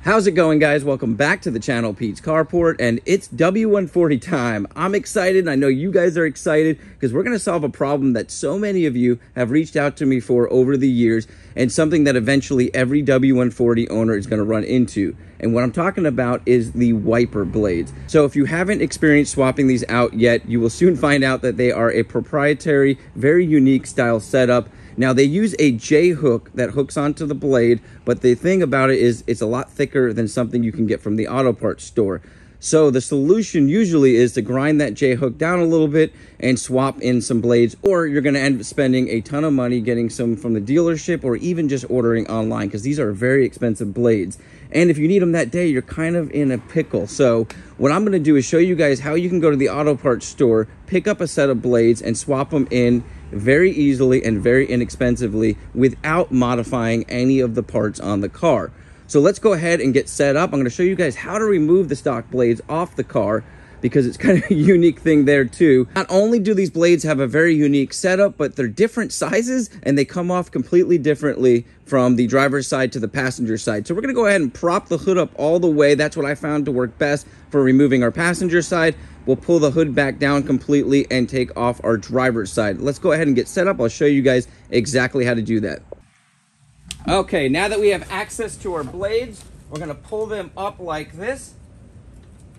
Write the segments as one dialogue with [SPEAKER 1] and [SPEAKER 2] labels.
[SPEAKER 1] How's it going, guys? Welcome back to the channel, Pete's Carport, and it's W140 time. I'm excited, and I know you guys are excited because we're going to solve a problem that so many of you have reached out to me for over the years, and something that eventually every W140 owner is going to run into. And what I'm talking about is the wiper blades. So if you haven't experienced swapping these out yet, you will soon find out that they are a proprietary, very unique style setup. Now, they use a J-hook that hooks onto the blade, but the thing about it is it's a lot thicker than something you can get from the auto parts store. So the solution usually is to grind that J-hook down a little bit and swap in some blades, or you're going to end up spending a ton of money getting some from the dealership or even just ordering online, because these are very expensive blades. And if you need them that day, you're kind of in a pickle. So what I'm going to do is show you guys how you can go to the auto parts store, pick up a set of blades and swap them in very easily and very inexpensively without modifying any of the parts on the car. So let's go ahead and get set up. I'm going to show you guys how to remove the stock blades off the car, because it's kind of a unique thing there too. Not only do these blades have a very unique setup, but they're different sizes and they come off completely differently from the driver's side to the passenger side. So we're going to go ahead and prop the hood up all the way. That's what I found to work best for removing our passenger side. We'll pull the hood back down completely and take off our driver's side. Let's go ahead and get set up. I'll show you guys exactly how to do that. Okay, now that we have access to our blades, we're going to pull them up like this.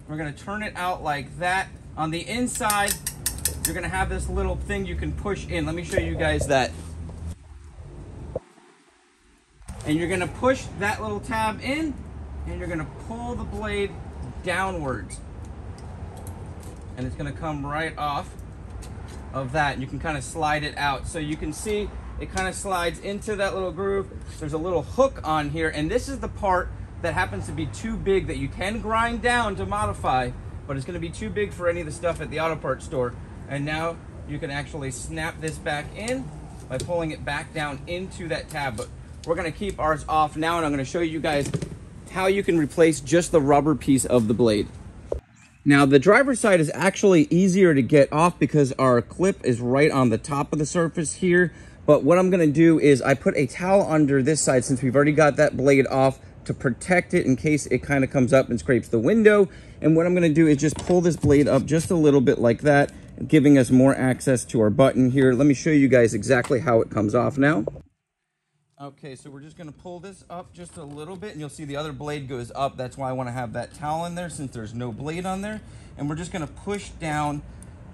[SPEAKER 1] We're going to turn it out like that. On the inside, you're going to have this little thing you can push in. Let me show you guys that. And you're going to push that little tab in, and you're going to pull the blade downwards. And it's going to come right off of that. You can kind of slide it out. So you can see it kind of slides into that little groove. There's a little hook on here, and this is the part that happens to be too big that you can grind down to modify, but it's going to be too big for any of the stuff at the auto parts store. And now you can actually snap this back in by pulling it back down into that tab. But we're going to keep ours off now, and I'm going to show you guys how you can replace just the rubber piece of the blade. Now, the driver's side is actually easier to get off because our clip is right on the top of the surface here. But what I'm going to do is I put a towel under this side, since we've already got that blade off, to protect it in case it kind of comes up and scrapes the window. And what I'm going to do is just pull this blade up just a little bit like that, giving us more access to our button here. Let me show you guys exactly how it comes off now. Okay, so we're just going to pull this up just a little bit, and you'll see the other blade goes up. That's why I want to have that towel in there, since there's no blade on there. And we're just going to push down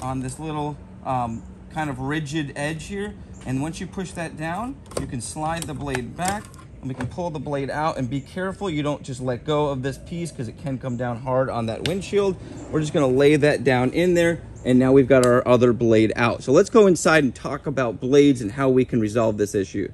[SPEAKER 1] on this little kind of rigid edge here. And once you push that down, you can slide the blade back, and we can pull the blade out. And be careful you don't just let go of this piece, because it can come down hard on that windshield. We're just going to lay that down in there, and now we've got our other blade out. So let's go inside and talk about blades and how we can resolve this issue.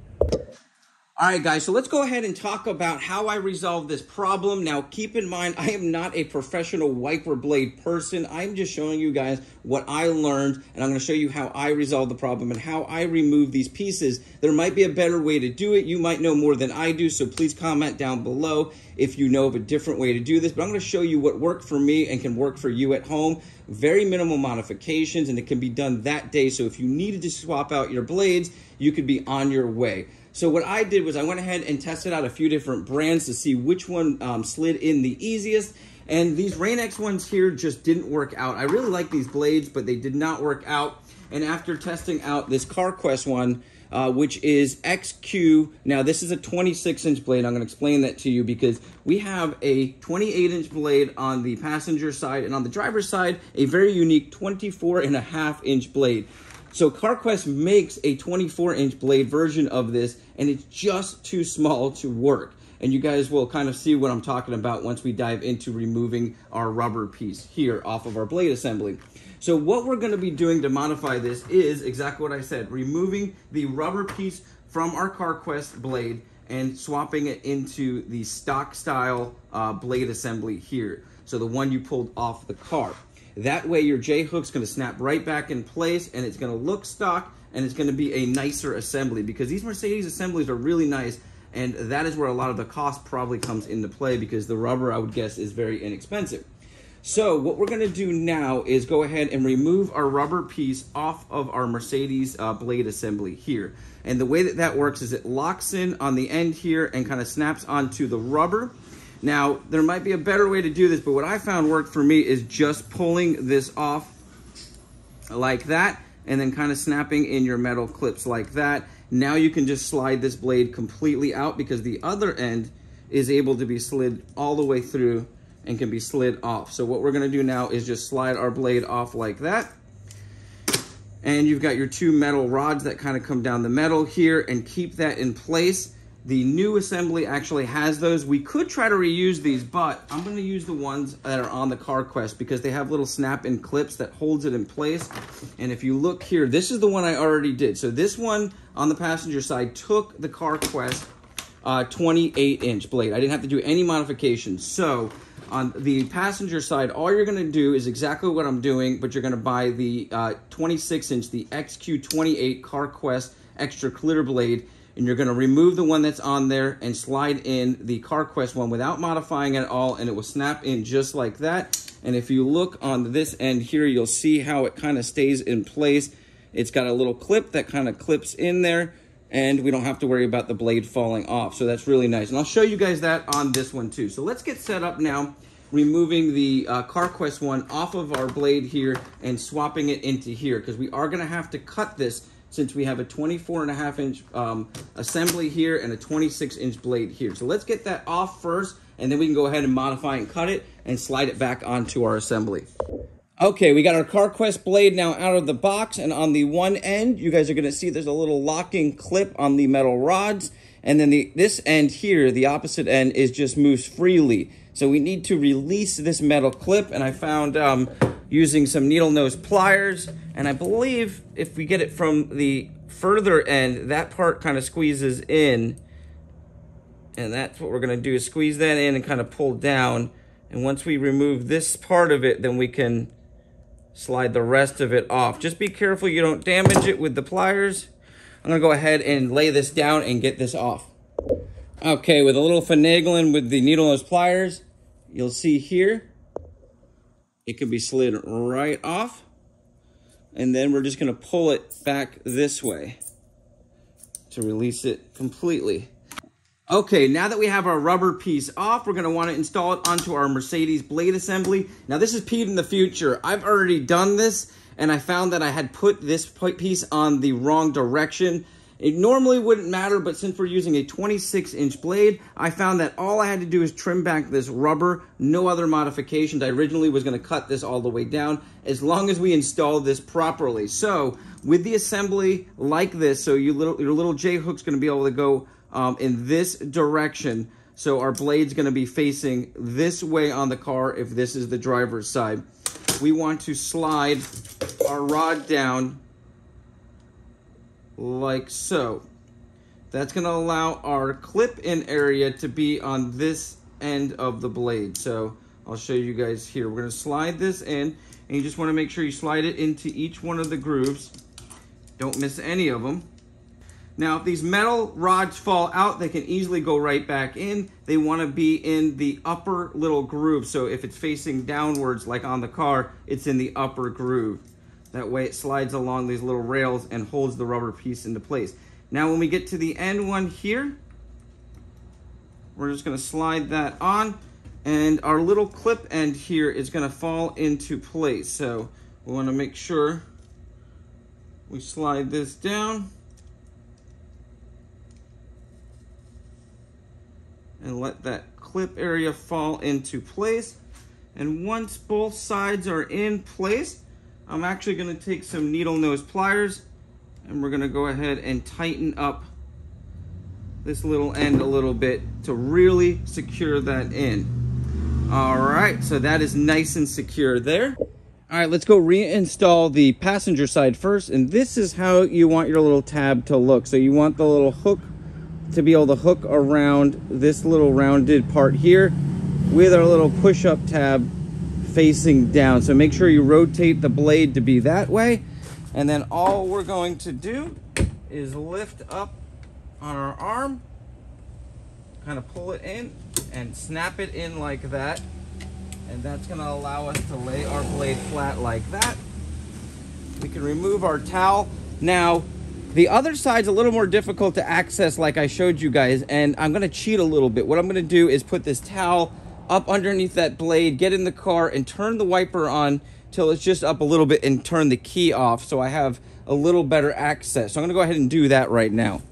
[SPEAKER 1] All right, guys, so let's go ahead and talk about how I resolve this problem. Now, keep in mind, I am not a professional wiper blade person. I'm just showing you guys what I learned, and I'm going to show you how I resolve the problem and how I remove these pieces. There might be a better way to do it. You might know more than I do, so please comment down below if you know of a different way to do this. But I'm going to show you what worked for me and can work for you at home. Very minimal modifications, and it can be done that day. So if you needed to swap out your blades, you could be on your way. So what I did was I went ahead and tested out a few different brands to see which one slid in the easiest. And these Rain-X ones here just didn't work out. I really like these blades, but they did not work out. And after testing out this CarQuest one, which is XQ, now this is a 26-inch blade. I'm going to explain that to you, because we have a 28-inch blade on the passenger side, and on the driver's side, a very unique 24.5-inch blade. So CarQuest makes a 24-inch blade version of this, and it's just too small to work. And you guys will kind of see what I'm talking about once we dive into removing our rubber piece here off of our blade assembly. So what we're going to be doing to modify this is exactly what I said, removing the rubber piece from our CarQuest blade and swapping it into the stock style blade assembly here. So the one you pulled off the car. That way your J-hook's going to snap right back in place, and it's going to look stock, and it's going to be a nicer assembly, because these Mercedes assemblies are really nice, and that is where a lot of the cost probably comes into play, because the rubber, I would guess, is very inexpensive. So what we're going to do now is go ahead and remove our rubber piece off of our Mercedes blade assembly here. And the way that that works is it locks in on the end here and kind of snaps onto the rubber. Now, there might be a better way to do this, but what I found worked for me is just pulling this off like that, and then kind of snapping in your metal clips like that. Now you can just slide this blade completely out because the other end is able to be slid all the way through and can be slid off. So what we're gonna do now is just slide our blade off like that. And you've got your two metal rods that kind of come down the metal here and keep that in place. The new assembly actually has those. We could try to reuse these, but I'm gonna use the ones that are on the CarQuest because they have little snap-in clips that holds it in place. And if you look here, this is the one I already did. So this one on the passenger side took the CarQuest 28-inch blade. I didn't have to do any modifications. So on the passenger side, all you're gonna do is exactly what I'm doing, but you're gonna buy the 26-inch, the XQ28 CarQuest extra clear blade, and you're gonna remove the one that's on there and slide in the CarQuest one without modifying it at all, and it will snap in just like that. And if you look on this end here, you'll see how it kind of stays in place. It's got a little clip that kind of clips in there, and we don't have to worry about the blade falling off. So that's really nice. And I'll show you guys that on this one too. So let's get set up now, removing the CarQuest one off of our blade here and swapping it into here, because we are gonna have to cut this since we have a 24.5-inch assembly here and a 26-inch blade here. So let's get that off first, and then we can go ahead and modify and cut it and slide it back onto our assembly. Okay, we got our CarQuest blade now out of the box, and on the one end, you guys are gonna see there's a little locking clip on the metal rods, and then this end here, the opposite end, is just moves freely. So we need to release this metal clip, and I found using some needle nose pliers, and I believe if we get it from the further end, that part kind of squeezes in, and that's what we're gonna do, is squeeze that in and kind of pull down. And once we remove this part of it, then we can slide the rest of it off. Just be careful you don't damage it with the pliers. I'm gonna go ahead and lay this down and get this off. Okay, with a little finagling with the needle nose pliers, you'll see here, it can be slid right off. And then we're just gonna pull it back this way to release it completely. Okay, now that we have our rubber piece off, we're gonna wanna install it onto our Mercedes blade assembly. Now this is Pete in the future. I've already done this, and I found that I had put this piece on the wrong direction. It normally wouldn't matter, but since we're using a 26-inch blade, I found that all I had to do is trim back this rubber, no other modifications. I originally was gonna cut this all the way down, as long as we install this properly. So, with the assembly like this, so your little J-hook's gonna be able to go in this direction, so our blade's gonna be facing this way on the car if this is the driver's side. We want to slide our rod down like so. That's gonna allow our clip-in area to be on this end of the blade. So I'll show you guys here. We're gonna slide this in, and you just wanna make sure you slide it into each one of the grooves. Don't miss any of them. Now, if these metal rods fall out, they can easily go right back in. They wanna be in the upper little groove. So if it's facing downwards, like on the car, it's in the upper groove. That way it slides along these little rails and holds the rubber piece into place. Now when we get to the end one here, we're just gonna slide that on, and our little clip end here is gonna fall into place. So we wanna make sure we slide this down and let that clip area fall into place. And once both sides are in place, I'm actually gonna take some needle nose pliers, and we're gonna go ahead and tighten up this little end a little bit to really secure that in. All right, so that is nice and secure there. All right, let's go reinstall the passenger side first, and this is how you want your little tab to look. So you want the little hook to be able to hook around this little rounded part here with our little push-up tab facing down. So make sure you rotate the blade to be that way, and then all we're going to do is lift up on our arm, kind of pull it in and snap it in like that, and that's going to allow us to lay our blade flat like that. We can remove our towel. Now The other side's a little more difficult to access like I showed you guys, and I'm gonna cheat a little bit. What I'm gonna do is put this towel up underneath that blade, get in the car, and turn the wiper on till it's just up a little bit and turn the key off so I have a little better access. So I'm gonna go ahead and do that right now.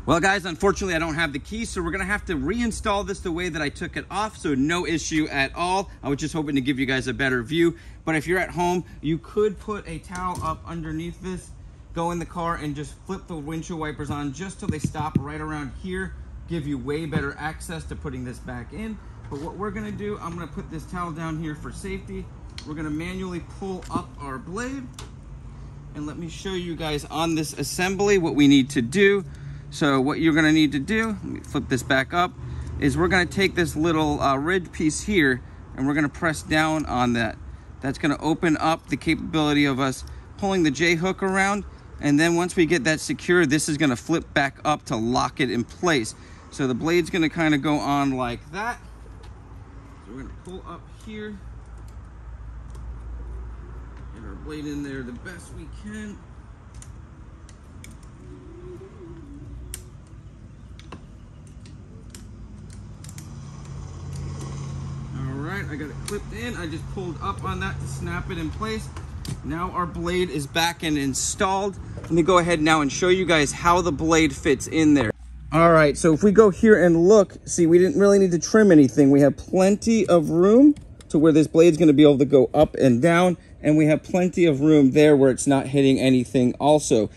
[SPEAKER 1] Well guys, unfortunately I don't have the key, so we're gonna have to reinstall this the way that I took it off, so no issue at all. I was just hoping to give you guys a better view, but if you're at home, you could put a towel up underneath this, go in the car and just flip the windshield wipers on just till they stop right around here, give you way better access to putting this back in. But what we're gonna do, I'm gonna put this towel down here for safety. We're gonna manually pull up our blade, and let me show you guys on this assembly what we need to do. So what you're gonna need to do, let me flip this back up, is we're gonna take this little ridge piece here and we're gonna press down on that. That's gonna open up the capability of us pulling the J-hook around, and then once we get that secure, this is gonna flip back up to lock it in place. So the blade's gonna kind of go on like that. So we're gonna pull up here, get our blade in there the best we can. I got it clipped in. I just pulled up on that to snap it in place. Now our blade is back and installed. Let me go ahead now and show you guys how the blade fits in there. All right, so if we go here and look, see, we didn't really need to trim anything. We have plenty of room to where this blade's gonna be able to go up and down, and we have plenty of room there where it's not hitting anything also.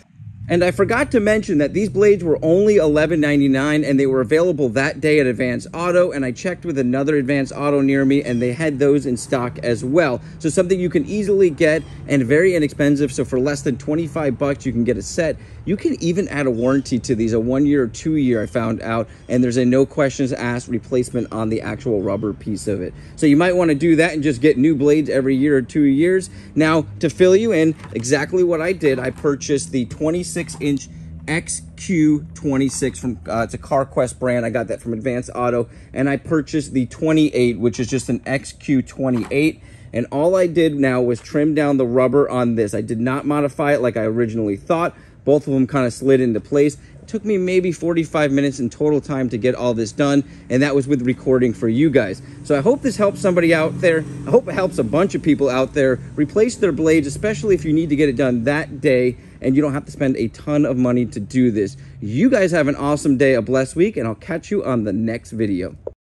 [SPEAKER 1] And I forgot to mention that these blades were only $11.99 and they were available that day at Advance Auto, and I checked with another Advance Auto near me and they had those in stock as well. So something you can easily get and very inexpensive. So for less than 25 bucks, you can get a set. You can even add a warranty to these, a 1 year or 2 year, I found out, and there's a no questions asked replacement on the actual rubber piece of it. So you might want to do that and just get new blades every year or 2 years. Now, to fill you in, exactly what I did, I purchased the 26-inch XQ26 from, it's a CarQuest brand. I got that from Advance Auto, and I purchased the 28, which is just an XQ28. And all I did now was trim down the rubber on this. I did not modify it like I originally thought. Both of them kind of slid into place. It took me maybe 45 minutes in total time to get all this done, and that was with recording for you guys. So I hope this helps somebody out there. I hope it helps a bunch of people out there replace their blades, especially if you need to get it done that day and you don't have to spend a ton of money to do this. You guys have an awesome day, a blessed week, and I'll catch you on the next video.